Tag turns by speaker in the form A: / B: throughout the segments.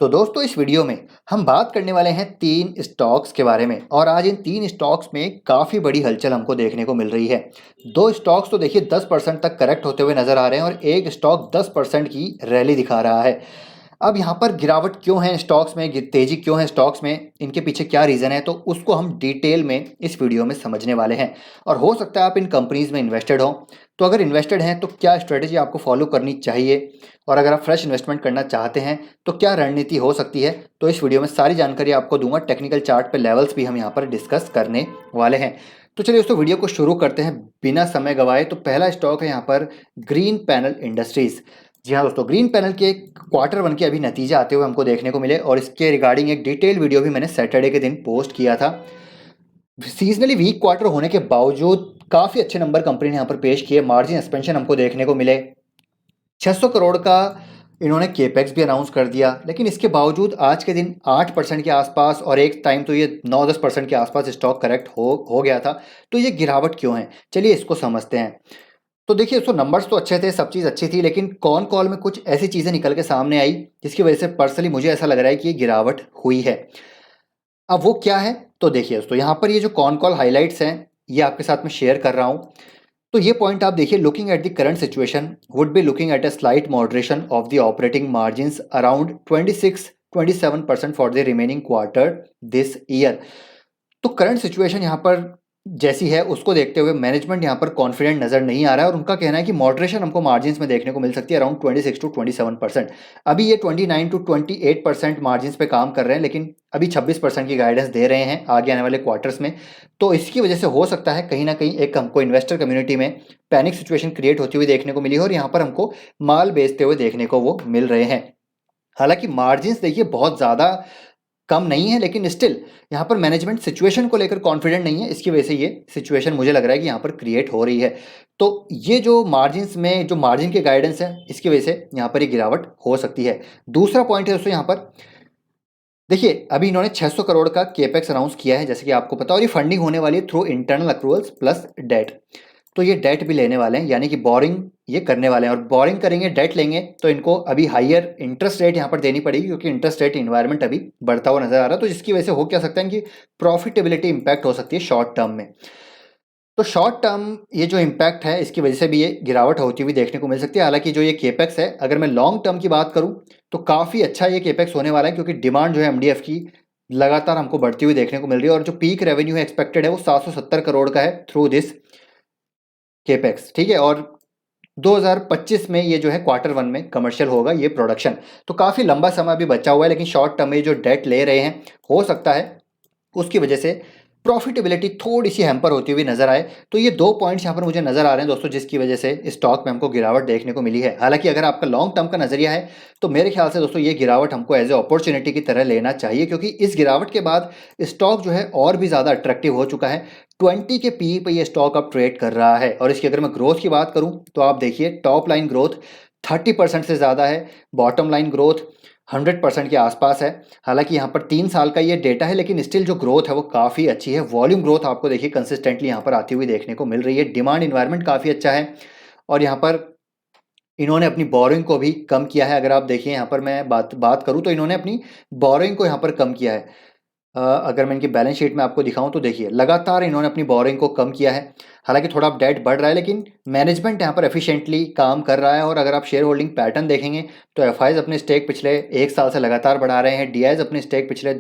A: तो दोस्तों इस वीडियो में हम बात करने वाले हैं 3 स्टॉक्स के बारे में और आज इन 3 स्टॉक्स में काफ़ी बड़ी हलचल हमको देखने को मिल रही है। 2 स्टॉक्स तो देखिए 10% तक करेक्ट होते हुए नज़र आ रहे हैं और एक स्टॉक 10% की रैली दिखा रहा है। अब यहाँ पर गिरावट क्यों है स्टॉक्स में, तेजी क्यों है स्टॉक्स में, इनके पीछे क्या रीज़न है, तो उसको हम डिटेल में इस वीडियो में समझने वाले हैं। और हो सकता है आप इन कंपनीज में इन्वेस्टेड हो, तो अगर इन्वेस्टेड हैं तो क्या स्ट्रेटेजी आपको फॉलो करनी चाहिए, और अगर आप फ्रेश इन्वेस्टमेंट करना चाहते हैं तो क्या रणनीति हो सकती है। तो इस वीडियो में सारी जानकारी आपको दूंगा। टेक्निकल चार्ट पे लेवल्स भी हम यहाँ पर डिस्कस करने वाले हैं। तो चलिए दोस्तों वीडियो को शुरू करते हैं बिना समय गवाए। तो पहला स्टॉक है यहाँ पर ग्रीन पैनल इंडस्ट्रीज। जी हाँ दोस्तों, ग्रीन पैनल के Q1 के अभी नतीजे आते हुए हमको देखने को मिले और इसके रिगार्डिंग एक डिटेल वीडियो भी मैंने सैटरडे के दिन पोस्ट किया था। सीजनली वीक क्वार्टर होने के बावजूद काफ़ी अच्छे नंबर कंपनी ने यहाँ पर पेश किए। मार्जिन एक्सपेंशन हमको देखने को मिले। 600 करोड़ का इन्होंने केपेक्स भी अनाउंस कर दिया, लेकिन इसके बावजूद आज के दिन 8% के आसपास और एक टाइम तो ये 9-10% के आसपास स्टॉक करेक्ट हो गया था। तो ये गिरावट क्यों है, चलिए इसको समझते हैं। तो देखिए दोस्तों, नंबर्स तो अच्छे थे, सब चीज़ अच्छी थी, लेकिन कॉन कॉल में कुछ ऐसी चीज़ें निकल के सामने आई जिसकी वजह से पर्सनली मुझे ऐसा लग रहा है कि ये गिरावट हुई है। अब वो क्या है, तो देखिए दोस्तों, यहाँ पर ये जो कॉन कॉल हाइलाइट्स हैं ये आपके साथ में शेयर कर रहा हूँ। तो ये पॉइंट आप देखिए, looking at the current situation would be looking at a slight moderation of the operating margins around 26-27% for the remaining quarter this year. तो करंट सिचुएशन यहाँ पर जैसी है उसको देखते हुए मैनेजमेंट यहाँ पर कॉन्फिडेंट नजर नहीं आ रहा है और उनका कहना है कि मॉडरेशन हमको मार्जिन्स में देखने को मिल सकती है अराउंड 26-27%। अभी ये 29-28% मार्जिन्स पे काम कर रहे हैं, लेकिन अभी 26% की गाइडेंस दे रहे हैं आगे आने वाले क्वार्टर्स में। तो इसकी वजह से हो सकता है कहीं ना कहीं एक हमको इन्वेस्टर कम्युनिटी में पैनिक सिचुएशन क्रिएट होती हुई देखने को मिली है और यहाँ पर हमको माल बेचते हुए देखने को वो मिल रहे हैं। हालांकि मार्जिन्स देखिए बहुत ज़्यादा कम नहीं है, लेकिन स्टिल यहाँ पर मैनेजमेंट सिचुएशन को लेकर कॉन्फिडेंट नहीं है। इसकी वजह से ये सिचुएशन मुझे लग रहा है कि यहाँ पर क्रिएट हो रही है। तो ये जो मार्जिन्स में जो मार्जिन के गाइडेंस है इसकी वजह से यहाँ पर ये गिरावट हो सकती है। दूसरा पॉइंट है दोस्तों, यहाँ पर देखिए अभी इन्होंने 600 करोड़ का केपेक्स अनाउंस किया है, जैसे कि आपको पता, और ये फंडिंग होने वाली है through internal accruals plus debt. तो ये डेट भी लेने वाले हैं, यानी कि बोरिंग ये करने वाले हैं, और बोरिंग करेंगे, डेट लेंगे, तो इनको अभी हाईयर इंटरेस्ट रेट यहाँ पर देनी पड़ेगी क्योंकि इंटरेस्ट रेट इन्वायरमेंट अभी बढ़ता हुआ नजर आ रहा है। तो जिसकी वजह से हो क्या सकता है कि प्रॉफिटेबिलिटी इंपैक्ट हो सकती है शॉर्ट टर्म में। तो शॉर्ट टर्म ये जो इम्पैक्ट है इसकी वजह से भी ये गिरावट होती हुई देखने को मिल सकती है। हालांकि जो ये केपेक्स है, अगर मैं लॉन्ग टर्म की बात करूं तो काफ़ी अच्छा ये केपेक्स होने वाला है, क्योंकि डिमांड जो है एमडीएफ की लगातार हमको बढ़ती हुई देखने को मिल रही है और जो पीक रेवेन्यू है एक्सपेक्टेड है वो 770 करोड़ का है थ्रू दिस केपेक्स। ठीक है, और 2025 में ये जो है Q1 में कमर्शियल होगा ये प्रोडक्शन। तो काफ़ी लंबा समय अभी बचा हुआ है, लेकिन शॉर्ट टर्म में जो डेट ले रहे हैं हो सकता है उसकी वजह से प्रॉफिटेबिलिटी थोड़ी सी हैम्पर होती हुई नजर आए। तो ये दो पॉइंट्स यहाँ पर मुझे नजर आ रहे हैं दोस्तों, जिसकी वजह से स्टॉक में हमको गिरावट देखने को मिली है। हालांकि अगर आपका लॉन्ग टर्म का नजरिया है तो मेरे ख्याल से दोस्तों ये गिरावट हमको एज ए अपॉर्चुनिटी की तरह लेना चाहिए, क्योंकि इस गिरावट के बाद स्टॉक जो है और भी ज़्यादा अट्रैक्टिव हो चुका है। 20 के पी पे ये स्टॉक अब ट्रेड कर रहा है, और इसकी अगर मैं ग्रोथ की बात करूँ तो आप देखिए टॉप लाइन ग्रोथ 30% से ज़्यादा है, बॉटम लाइन ग्रोथ 100% के आसपास है। हालांकि यहाँ पर 3 साल का ये डेटा है, लेकिन स्टिल जो ग्रोथ है वो काफ़ी अच्छी है। वॉल्यूम ग्रोथ आपको देखिए कंसिस्टेंटली यहाँ पर आती हुई देखने को मिल रही है। डिमांड इन्वायरमेंट काफ़ी अच्छा है, और यहाँ पर इन्होंने अपनी बोरिंग को भी कम किया है। अगर आप देखिए यहाँ पर मैं बात बात करूँ तो इन्होंने अपनी बोरिंग को यहाँ पर कम किया है। अगर मैं इनकी बैलेंस शीट में आपको दिखाऊं तो देखिए लगातार इन्होंने अपनी बोरिंग को कम किया है। हालांकि थोड़ा डेट बढ़ रहा है, लेकिन मैनेजमेंट यहाँ पर एफिशिएंटली काम कर रहा है। और अगर आप शेयर होल्डिंग पैटर्न देखेंगे तो एफआईज अपने स्टेक पिछले 1 साल से लगातार बढ़ा रहे हैं, डीआईज अपने स्टेक पिछले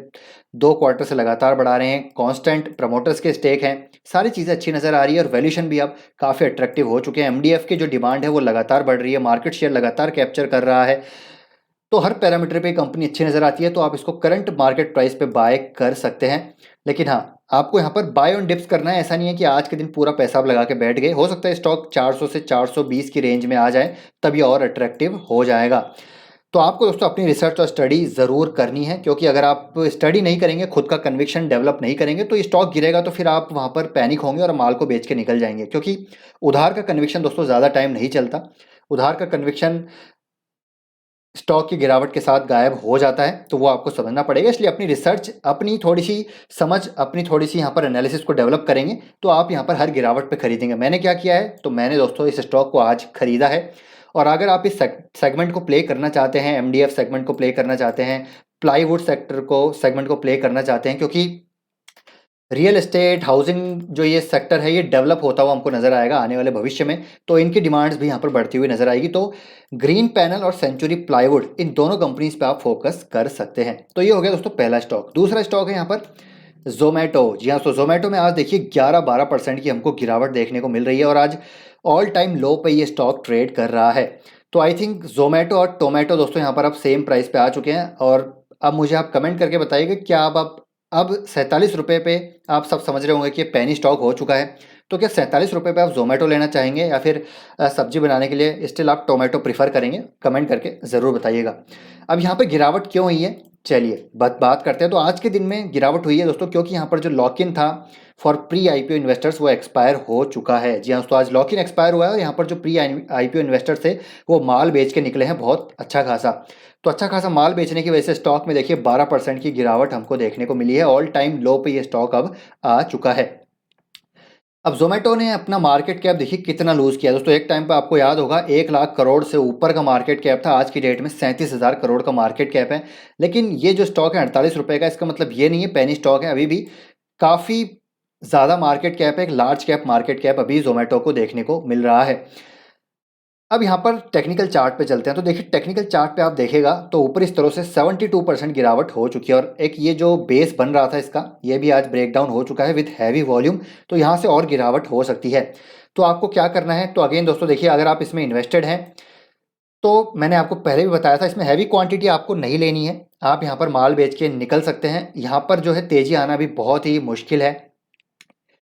A: 2 क्वार्टर से लगातार बढ़ा रहे हैं, कांस्टेंट प्रमोटर्स के स्टेक हैं, सारी चीज़ें अच्छी नज़र आ रही है और वैल्यूशन भी अब काफ़ी अट्रैक्टिव हो चुके हैं। एमडीएफ की जो डिमांड है वो लगातार बढ़ रही है, मार्केट शेयर लगातार कैप्चर कर रहा है। तो हर पैरामीटर पे कंपनी अच्छी नज़र आती है, तो आप इसको करंट मार्केट प्राइस पे बाय कर सकते हैं। लेकिन हाँ, आपको यहाँ पर बाय ऑन डिप्स करना है। ऐसा नहीं है कि आज के दिन पूरा पैसा आप लगा के बैठ गए। हो सकता है स्टॉक 400 से 420 की रेंज में आ जाए, तब ये और अट्रैक्टिव हो जाएगा। तो आपको दोस्तों अपनी रिसर्च और स्टडी ज़रूर करनी है, क्योंकि अगर आप स्टडी नहीं करेंगे, खुद का कन्विक्शन डेवलप नहीं करेंगे, तो ये स्टॉक गिरेगा तो फिर आप वहाँ पर पैनिक होंगे और माल को बेच के निकल जाएंगे। क्योंकि उधार का कन्विक्शन दोस्तों ज़्यादा टाइम नहीं चलता। उधार का कन्विक्शन स्टॉक की गिरावट के साथ गायब हो जाता है, तो वो आपको समझना पड़ेगा। इसलिए अपनी रिसर्च, अपनी थोड़ी सी समझ, अपनी थोड़ी सी यहाँ पर एनालिसिस को डेवलप करेंगे तो आप यहाँ पर हर गिरावट पे खरीदेंगे। मैंने क्या किया है, तो मैंने दोस्तों इस स्टॉक को आज खरीदा है और अगर आप इस सेगमेंट को प्ले करना चाहते हैं, एमडीएफ सेगमेंट को प्ले करना चाहते हैं, प्लाईवुड सेगमेंट को प्ले करना चाहते हैं, क्योंकि रियल एस्टेट, हाउसिंग जो ये सेक्टर है ये डेवलप होता हुआ हमको नजर आएगा आने वाले भविष्य में, तो इनकी डिमांड्स भी यहाँ पर बढ़ती हुई नजर आएगी। तो ग्रीन पैनल और सेंचुरी प्लाईवुड, इन दोनों कंपनीज पे आप फोकस कर सकते हैं। तो ये हो गया दोस्तों पहला स्टॉक। दूसरा स्टॉक है यहाँ पर जोमेटो। जी हाँ, तो जोमेटो में आज देखिए 11-12% की हमको गिरावट देखने को मिल रही है और आज ऑल टाइम लो पे ये स्टॉक ट्रेड कर रहा है। तो आई थिंक जोमेटो और टोमेटो दोस्तों यहाँ पर अब सेम प्राइस पे आ चुके हैं। और अब मुझे आप कमेंट करके बताइएगा क्या अब 47 रुपये पे आप सब समझ रहे होंगे कि पेनी स्टॉक हो चुका है। तो क्या 47 रुपये पे आप जोमेटो लेना चाहेंगे या फिर सब्जी बनाने के लिए स्टिल आप टोमेटो प्रीफर करेंगे? कमेंट करके ज़रूर बताइएगा। अब यहाँ पे गिरावट क्यों हुई है, चलिए बात करते हैं। तो आज के दिन में गिरावट हुई है दोस्तों क्योंकि यहाँ पर जो लॉक इन था फॉर प्री आईपीओ इन्वेस्टर्स वो एक्सपायर हो चुका है। जी हाँ, तो आज लॉक इन एक्सपायर हुआ है और यहाँ पर जो प्री आईपीओ इन्वेस्टर्स थे वो माल बेच के निकले हैं बहुत अच्छा खासा। तो अच्छा खासा माल बेचने की वजह से स्टॉक में देखिए 12% की गिरावट हमको देखने को मिली है। ऑल टाइम लो पे ये स्टॉक अब आ चुका है। अब जोमेटो ने अपना मार्केट कैप देखिए कितना लूज किया दोस्तों। एक टाइम पे आपको याद होगा 1 लाख करोड़ से ऊपर का मार्केट कैप था, आज की डेट में 37,000 करोड़ का मार्केट कैप है। लेकिन ये जो स्टॉक है 48 रुपये का, इसका मतलब ये नहीं है पेनी स्टॉक है, अभी भी काफ़ी ज़्यादा मार्केट कैप है, एक लार्ज कैप मार्केट कैप अभी जोमेटो को देखने को मिल रहा है। अब यहाँ पर टेक्निकल चार्ट पे चलते हैं। तो देखिए टेक्निकल चार्ट पे आप देखेगा तो ऊपर इस तरह से 72% गिरावट हो चुकी है और एक ये जो बेस बन रहा था इसका ये भी आज ब्रेक डाउन हो चुका है विथ हैवी वॉल्यूम। तो यहाँ से और गिरावट हो सकती है। तो आपको क्या करना है, तो अगेन दोस्तों देखिए अगर आप इसमें इन्वेस्टेड हैं तो मैंने आपको पहले भी बताया था इसमें हैवी क्वांटिटी आपको नहीं लेनी है, आप यहाँ पर माल बेच के निकल सकते हैं। यहाँ पर जो है तेजी आना भी बहुत ही मुश्किल है।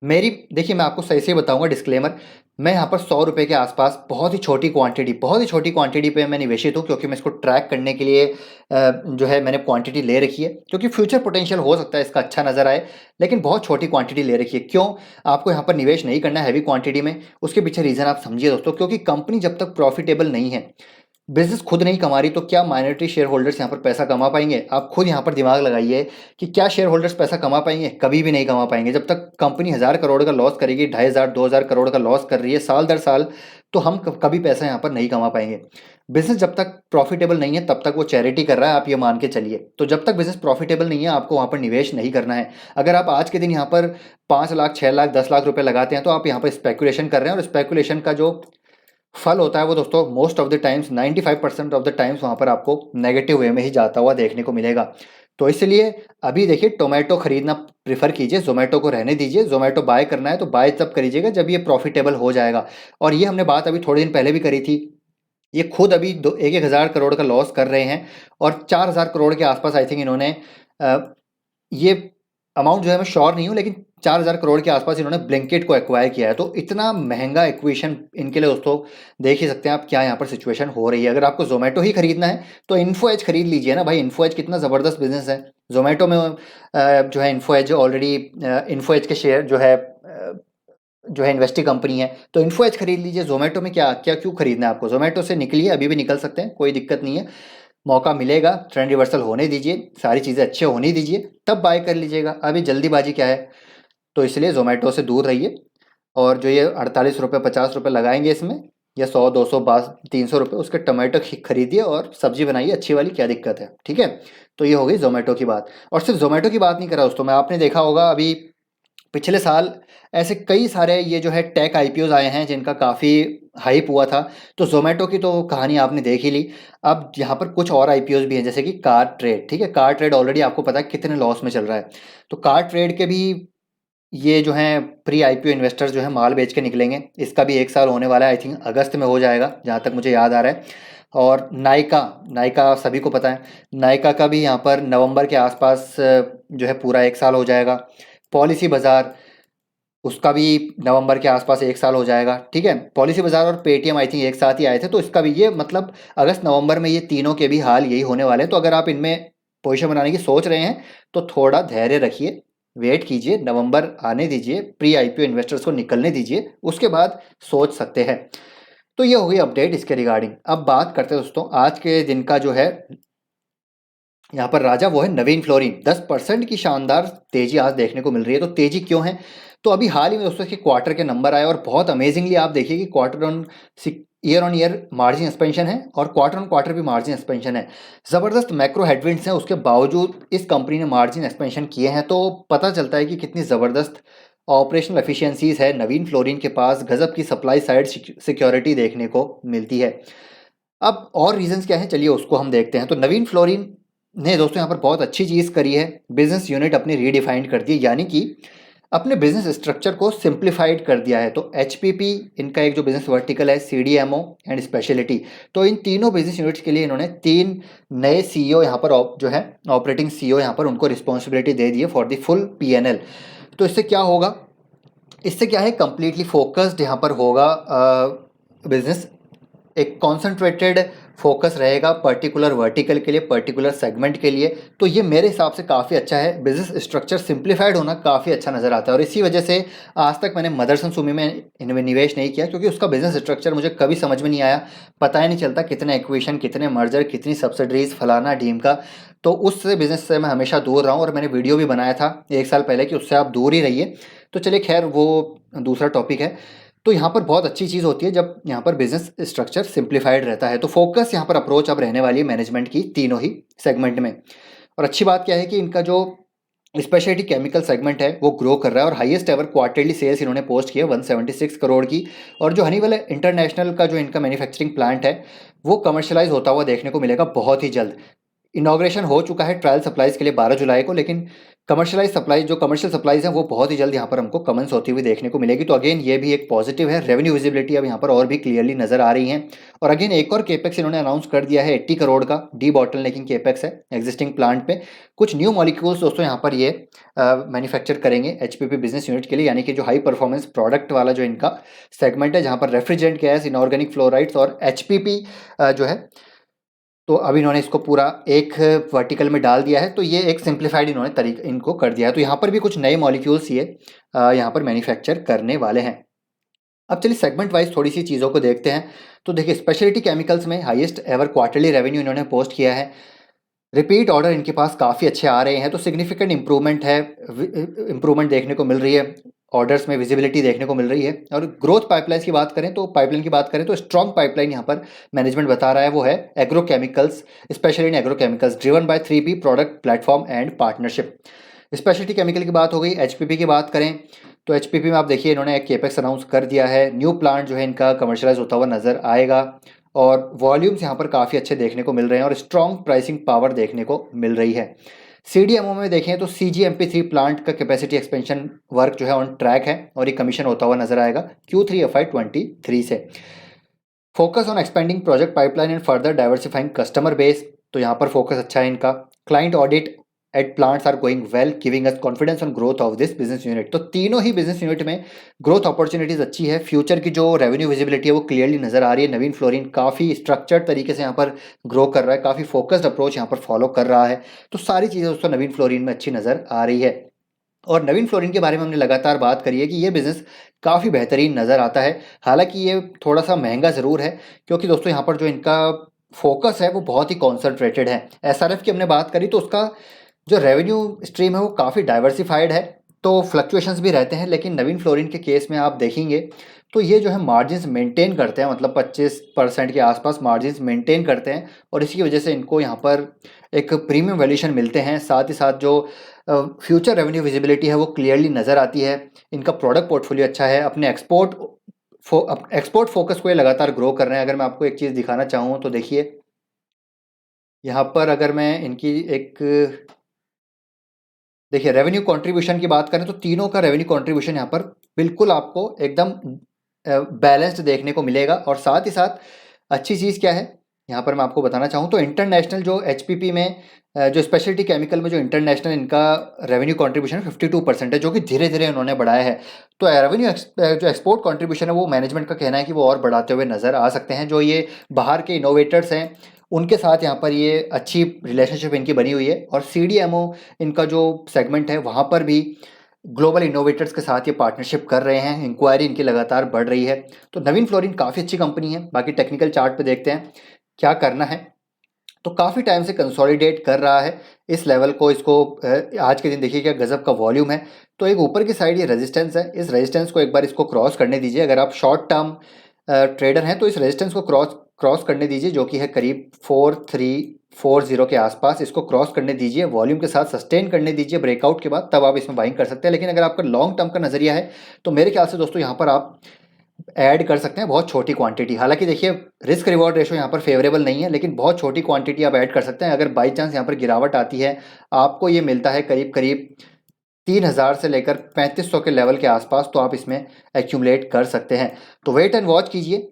A: मेरी देखिए मैं आपको सही से बताऊंगा डिस्क्लेमर, मैं यहाँ पर 100 रुपये के आसपास बहुत ही छोटी क्वांटिटी पे मैं निवेशित हूँ क्योंकि मैं इसको ट्रैक करने के लिए जो है मैंने क्वांटिटी ले रखी है क्योंकि फ्यूचर पोटेंशियल हो सकता है इसका अच्छा नज़र आए, लेकिन बहुत छोटी क्वांटिटी ले रखी है। क्यों आपको यहाँ पर निवेश नहीं करना है हैवी क्वांटिटी में, उसके पीछे रीज़न आप समझिए दोस्तों। क्योंकि कंपनी जब तक प्रॉफिटेबल नहीं है, बिजनेस खुद नहीं कमा रही, तो क्या माइनॉरिटी शेयर होल्डर्स यहाँ पर पैसा कमा पाएंगे? आप खुद यहाँ पर दिमाग लगाइए कि क्या शेयर होल्डर्स पैसा कमा पाएंगे? कभी भी नहीं कमा पाएंगे। जब तक कंपनी 1,000 करोड़ का लॉस करेगी, 2,500 2,000 करोड़ का लॉस कर रही है साल दर साल, तो हम कभी पैसा यहाँ पर नहीं कमा पाएंगे। बिजनेस जब तक प्रॉफिटेबल नहीं है तब तक वो चैरिटी कर रहा है, आप ये मान के चलिए। तो जब तक बिजनेस प्रॉफिटेबल नहीं है आपको वहाँ पर निवेश नहीं करना है। अगर आप आज के दिन यहाँ पर 5 लाख 6 लाख 10 लाख रुपए लगाते हैं तो आप यहाँ पर स्पेकुलेशन कर रहे हैं और स्पेकुलेशन का जो फल होता है वो दोस्तों most of the times 95% of the times वहाँ पर आपको नेगेटिव वे में ही जाता हुआ देखने को मिलेगा। तो इसलिए अभी देखिए टोमेटो खरीदना प्रीफर कीजिए, जोमेटो को रहने दीजिए। जोमेटो बाय करना है तो बाय तब करिएगा जब ये प्रॉफिटेबल हो जाएगा। और ये हमने बात अभी थोड़े दिन पहले भी करी थी, ये खुद अभी 1,000 करोड़ का लॉस कर रहे हैं और 4,000 करोड़ के आसपास आई थिंक इन्होंने ये अमाउंट जो है मैं श्योर नहीं हूँ, लेकिन 4,000 करोड़ के आसपास इन्होंने ब्लिंकिट को एक्वायर किया है। तो इतना महंगा एक्विशन इनके लिए दोस्तों, देख ही सकते हैं आप क्या यहाँ पर सिचुएशन हो रही है। अगर आपको जोमेटो ही खरीदना है तो इन्फो एज खरीद लीजिए ना भाई। इन्फो एज कितना ज़बरदस्त बिजनेस है। जोमेटो में जो है info edge already, info edge के शेयर जो है इन्वेस्टिंग कंपनी है, तो इन्फो एज खरीद लीजिए। जोमेटो में क्या क्या क्यों खरीदना है आपको? जोमेटो से निकलिए, अभी भी निकल सकते हैं, कोई दिक्कत नहीं है। मौका मिलेगा, ट्रेंड रिवर्सल होने दीजिए, सारी चीज़ें अच्छे होने दीजिए, तब बाय कर लीजिएगा। अभी जल्दीबाजी क्या है? तो इसलिए जोमेटो से दूर रहिए। और जो ये 48 रुपये 50 रुपये लगाएंगे इसमें, या 100 200 300 रुपये, उसके टमाटो खरीदिए और सब्जी बनाइए अच्छी वाली, क्या दिक्कत है? ठीक है। तो ये हो गई जोमेटो की बात। और सिर्फ जोमेटो की बात नहीं कर रहा दोस्तों मैं, आपने देखा होगा अभी पिछले साल ऐसे कई सारे ये जो है टेक आईपीओज आए हैं जिनका काफ़ी हाइप हुआ था। तो जोमेटो की तो कहानी आपने देख ही ली। अब यहाँ पर कुछ और आईपीओज भी हैं जैसे कि कार ट्रेड। ठीक है, कार ट्रेड ऑलरेडी आपको पता है कितने लॉस में चल रहा है। तो कार ट्रेड के भी ये जो हैं प्री आईपीओ इन्वेस्टर्स जो है माल बेच के निकलेंगे। इसका भी 1 साल होने वाला है, आई थिंक अगस्त में हो जाएगा जहाँ तक मुझे याद आ रहा है। और नायका सभी को पता है, नायका का भी यहाँ पर नवंबर के आसपास जो है पूरा 1 साल हो जाएगा। पॉलिसी बाजार, उसका भी नवंबर के आसपास 1 साल हो जाएगा। ठीक है, पॉलिसी बाजार और पेटीएम आई थिंक एक साथ ही आए थे, तो इसका भी ये मतलब अगस्त नवंबर में ये तीनों के भी हाल यही होने वाले हैं। तो अगर आप इनमें पोजीशन बनाने की सोच रहे हैं तो थोड़ा धैर्य रखिए, वेट कीजिए, नवंबर आने दीजिए, प्री आईपीओ इन्वेस्टर्स को निकलने दीजिए, उसके बाद सोच सकते हैं। तो ये हो गई अपडेट इसके रिगार्डिंग। अब बात करते हैं दोस्तों आज के दिन का जो है यहाँ पर राजा, वो है नवीन फ्लोरिन। 10% की शानदार तेजी आज देखने को मिल रही है। तो तेजी क्यों है? तो अभी हाल ही में दोस्तों इसके क्वार्टर के नंबर आए और बहुत अमेजिंगली आप देखिए कि quarter on year on year margin expansion है और क्वार्टर ऑन क्वार्टर भी मार्जिन एक्सपेंशन है। ज़बरदस्त मैक्रो हेडविंड्स हैं, उसके बावजूद इस कंपनी ने मार्जिन एक्सपेंशन किए हैं, तो पता चलता है कि कितनी ज़बरदस्त ऑपरेशनल एफिशिएंसीज है नवीन फ्लोरिन के पास। गजब की सप्लाई साइड सिक्योरिटी देखने को मिलती है। अब और रीजंस क्या हैं, चलिए उसको हम देखते हैं। तो नवीन फ्लोरिन ने दोस्तों यहाँ पर बहुत अच्छी चीज़ करी है, बिजनेस यूनिट अपनी रीडिफाइंड कर दी है, यानी कि अपने बिजनेस स्ट्रक्चर को सिंप्लीफाइड कर दिया है। तो एचपीपी इनका एक जो बिजनेस वर्टिकल है, सीडीएमओ एंड स्पेशलिटी, तो इन तीनों बिजनेस यूनिट्स के लिए इन्होंने 3 नए सीईओ यहाँ पर जो है ऑपरेटिंग सीईओ यहाँ पर उनको रिस्पॉन्सिबिलिटी दे दी है फॉर द फुल पीएनएल। तो इससे क्या होगा, इससे क्या है, कंप्लीटली फोकस्ड यहाँ पर होगा बिजनेस, एक कॉन्सेंट्रेटेड फोकस रहेगा पर्टिकुलर वर्टिकल के लिए, पर्टिकुलर सेगमेंट के लिए। तो ये मेरे हिसाब से काफ़ी अच्छा है, बिजनेस स्ट्रक्चर सिंप्लीफाइड होना काफ़ी अच्छा नज़र आता है। और इसी वजह से आज तक मैंने मदरसन सुमी में इनमें निवेश नहीं किया, क्योंकि उसका बिजनेस स्ट्रक्चर मुझे कभी समझ में नहीं आया। पता ही नहीं चलता कितने एक्विजिशन, कितने मर्जर, कितनी सब्सिडरीज, फलाना ढीम का। तो उस बिजनेस से मैं हमेशा दूर रहा हूँ, और मैंने वीडियो भी बनाया था 1 साल पहले कि उससे आप दूर ही रहिए। तो चलिए खैर, वो दूसरा टॉपिक है। तो यहाँ पर बहुत अच्छी चीज़ होती है जब यहाँ पर बिजनेस स्ट्रक्चर सिंप्लीफाइड रहता है। तो फोकस यहाँ पर अप्रोच अब रहने वाली है मैनेजमेंट की तीनों ही सेगमेंट में। और अच्छी बात क्या है कि इनका जो स्पेशलिटी केमिकल सेगमेंट है वो ग्रो कर रहा है, और हाईएस्ट एवर क्वार्टरली सेल्स इन्होंने पोस्ट किया 176 करोड़ की। और जो हनीवेल इंटरनेशनल का जो इनका मैन्युफैक्चरिंग प्लांट है वो कमर्शलाइज होता हुआ देखने को मिलेगा बहुत ही जल्द। इनॉग्रेशन हो चुका है ट्रायल सप्लाईज के लिए 12 जुलाई को, लेकिन कमर्शलाइज सप्लाई, जो कमर्शियल सप्लाईज हैं वो बहुत ही जल्द यहाँ पर हमको कमेंस होती हुई देखने को मिलेगी। तो अगेन ये भी एक पॉजिटिव है। रेवेन्यू विजिबिलिटी अब यहाँ पर और भी क्लियरली नजर आ रही है। और अगेन एक और केपेक्स इन्होंने अनाउंस कर दिया है, 80 करोड़ का डी बॉटलनेकिंग केपेक्स है एग्जिस्टिंग प्लांट पे। कुछ न्यू मॉलिक्यूल्स दोस्तों यहाँ पर ये मैन्युफैक्चर करेंगे एचपीपी बिजनेस यूनिट के लिए, यानी कि जो हाई परफॉर्मेंस प्रोडक्ट वाला जो इनका सेगमेंट है, जहाँ पर रेफ्रिजरेंट गैस, इनऑर्गेनिक फ्लोराइड्स और एचपीपी जो है, तो अब इन्होंने इसको पूरा एक वर्टिकल में डाल दिया है। तो ये एक सिंप्लीफाइड इन्होंने तरीका इनको कर दिया है। तो यहाँ पर भी कुछ नए मॉलिक्यूल्स ये यहाँ पर मैन्युफैक्चर करने वाले हैं। अब चलिए सेगमेंट वाइज थोड़ी सी चीज़ों को देखते हैं। तो देखिए, स्पेशलिटी केमिकल्स में हाईएस्ट एवर क्वार्टरली रेवेन्यू इन्होंने पोस्ट किया है। रिपीट ऑर्डर इनके पास काफ़ी अच्छे आ रहे हैं, तो सिग्निफिकेंट इंप्रूवमेंट है, इंप्रूवमेंट देखने को मिल रही है, ऑर्डर्स में विजिबिलिटी देखने को मिल रही है। और ग्रोथ पाइपलाइन की बात करें तो स्ट्रॉन्ग पाइपलाइन यहाँ पर मैनेजमेंट बता रहा है, वो है agrochemicals, specially in agrochemicals driven by 3P product platform and partnership. Speciality chemical की बात हो गई। एचपीपी की बात करें तो एचपीपी में आप देखिए इन्होंने एक केपेक्स अनाउंस कर दिया है। न्यू प्लांट जो है इनका कमर्शलाइज होता हुआ नजर आएगा, और वॉल्यूम्स यहाँ पर काफ़ी अच्छे देखने को मिल रहे हैं, और स्ट्रॉन्ग प्राइसिंग पावर देखने को मिल रही है। सीडीएमओ में देखें तो CGMP3 प्लांट का कैपेसिटी एक्सपेंशन वर्क जो है ऑन ट्रैक है, और ये कमीशन होता हुआ नजर आएगा Q3 FY23 से। Focus on expanding project pipeline and further diversifying customer base, तो यहाँ पर फोकस अच्छा है इनका। Client audit at plants are going well, giving us confidence on growth of this business unit. तो तीनों ही बिजनेस यूनिट में ग्रोथ अपॉर्चुनिटीज अच्छी है। फ्यूचर की जो रेवेन्यू विजिबिलिटी है वो क्लियरली नजर आ रही है। नवीन फ्लोरिन काफ़ी स्ट्रक्चर्ड तरीके से यहाँ पर ग्रो कर रहा है, काफ़ी फोकस्ड अप्रोच यहाँ पर फॉलो कर रहा है। तो सारी चीज़ें दोस्तों नवीन फ्लोरिन में अच्छी नजर आ रही है। और नवीन फ्लोरिन के बारे में हमने लगातार बात करी है कि ये बिज़नेस काफ़ी बेहतरीन नज़र आता है। हालांकि ये थोड़ा सा महंगा ज़रूर है, क्योंकि दोस्तों यहाँ पर जो इनका फोकस है वो बहुत ही कॉन्सेंट्रेटेड है। एसआरएफ की हमने बात करी तो उसका जो रेवेन्यू स्ट्रीम है वो काफ़ी डाइवर्सिफाइड है, तो फ्लक्चुएशंस भी रहते हैं। लेकिन नवीन फ्लोरिन के केस में आप देखेंगे तो ये जो है मार्जिन्स मेंटेन करते हैं, मतलब 25% के आसपास मार्जिन्स मेंटेन करते हैं, और इसी की वजह से इनको यहाँ पर एक प्रीमियम वैल्यूएशन मिलते हैं। साथ ही साथ जो फ्यूचर रेवेन्यू विजिबिलिटी है वो क्लियरली नज़र आती है। इनका प्रोडक्ट पोर्टफोलियो अच्छा है। अपने एक्सपोर्ट फोकस को ये लगातार ग्रो कर रहे हैं। अगर मैं आपको एक चीज़ दिखाना चाहूँ तो देखिए, यहाँ पर अगर मैं इनकी एक देखिए रेवेन्यू कंट्रीब्यूशन की बात करें तो तीनों का रेवेन्यू कंट्रीब्यूशन यहाँ पर बिल्कुल आपको एकदम बैलेंस्ड देखने को मिलेगा। और साथ ही साथ अच्छी चीज़ क्या है यहाँ पर मैं आपको बताना चाहूँ तो इंटरनेशनल जो एचपीपी में जो स्पेशलिटी केमिकल में जो इंटरनेशनल इनका रेवेन्यू कंट्रीब्यूशन 52% है, जो कि धीरे धीरे उन्होंने बढ़ाया है। तो रेवेन्यू जो एक्सपोर्ट कंट्रीब्यूशन है वो मैनेजमेंट का कहना है कि वो और बढ़ाते हुए नज़र आ सकते हैं। जो ये बाहर के इनोवेटर्स हैं उनके साथ यहाँ पर ये अच्छी रिलेशनशिप इनकी बनी हुई है। और सीडीएमओ इनका जो सेगमेंट है वहाँ पर भी ग्लोबल इनोवेटर्स के साथ ये पार्टनरशिप कर रहे हैं। इंक्वायरी इनकी लगातार बढ़ रही है। तो नवीन फ्लोरिन काफ़ी अच्छी कंपनी है। बाकी टेक्निकल चार्ट पे देखते हैं क्या करना है। तो काफ़ी टाइम से कंसोलिडेट कर रहा है इस लेवल को। इसको आज के दिन देखिए क्या गजब का वॉल्यूम है। तो एक ऊपर की साइड ये रेजिस्टेंस है, इस रेजिस्टेंस को एक बार इसको क्रॉस करने दीजिए। अगर आप शॉर्ट टर्म ट्रेडर हैं तो इस रेजिस्टेंस को क्रॉस करने दीजिए, जो कि है करीब 4340 के आसपास। इसको क्रॉस करने दीजिए, वॉल्यूम के साथ सस्टेन करने दीजिए ब्रेकआउट के बाद, तब आप इसमें बाइंग कर सकते हैं। लेकिन अगर आपका लॉन्ग टर्म का नजरिया है तो मेरे ख्याल से दोस्तों यहाँ पर आप ऐड कर सकते हैं बहुत छोटी क्वांटिटी। हालांकि देखिए रिस्क रिवॉर्ड रेशो यहाँ पर फेवरेबल नहीं है, लेकिन बहुत छोटी क्वांटिटी आप ऐड कर सकते हैं। अगर बाई चांस यहाँ पर गिरावट आती है, आपको ये मिलता है करीब करीब 3000 से लेकर 3500 के लेवल के आसपास, तो आप इसमें एक्यूमुलेट कर सकते हैं। तो वेट एंड वॉच कीजिए।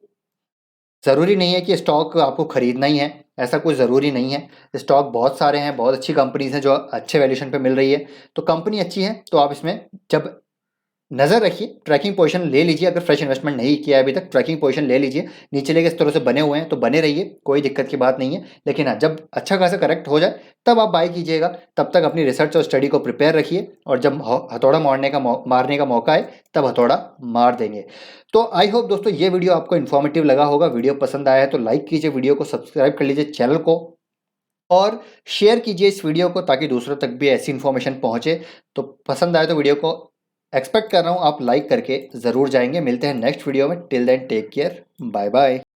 A: ज़रूरी नहीं है कि स्टॉक आपको खरीदना ही है, ऐसा कुछ ज़रूरी नहीं है। स्टॉक बहुत सारे हैं, बहुत अच्छी कंपनीज हैं जो अच्छे वैल्यूशन पे मिल रही है। तो कंपनी अच्छी है तो आप इसमें जब नज़र रखिए, ट्रैकिंग पोजीशन ले लीजिए। अगर फ्रेश इन्वेस्टमेंट नहीं किया है अभी तक, ट्रैकिंग पोजीशन ले लीजिए। नीचे लेके इस तरह से बने हुए हैं तो बने रहिए, कोई दिक्कत की बात नहीं है। लेकिन हाँ, जब अच्छा खासा करेक्ट हो जाए तब आप बाय कीजिएगा। तब तक अपनी रिसर्च और स्टडी को प्रिपेयर रखिए, और जब हथौड़ा मारने का मौका आए तब हथौड़ा मार देंगे। तो आई होप दोस्तों ये वीडियो आपको इन्फॉर्मेटिव लगा होगा। वीडियो पसंद आया है तो लाइक कीजिए, वीडियो को सब्सक्राइब कर लीजिए चैनल को, और शेयर कीजिए इस वीडियो को ताकि दूसरों तक भी ऐसी इन्फॉर्मेशन पहुंचे। तो पसंद आए तो वीडियो को एक्सपेक्ट कर रहा हूँ आप लाइक करके ज़रूर जाएंगे। मिलते हैं नेक्स्ट वीडियो में। Till then take care, bye bye.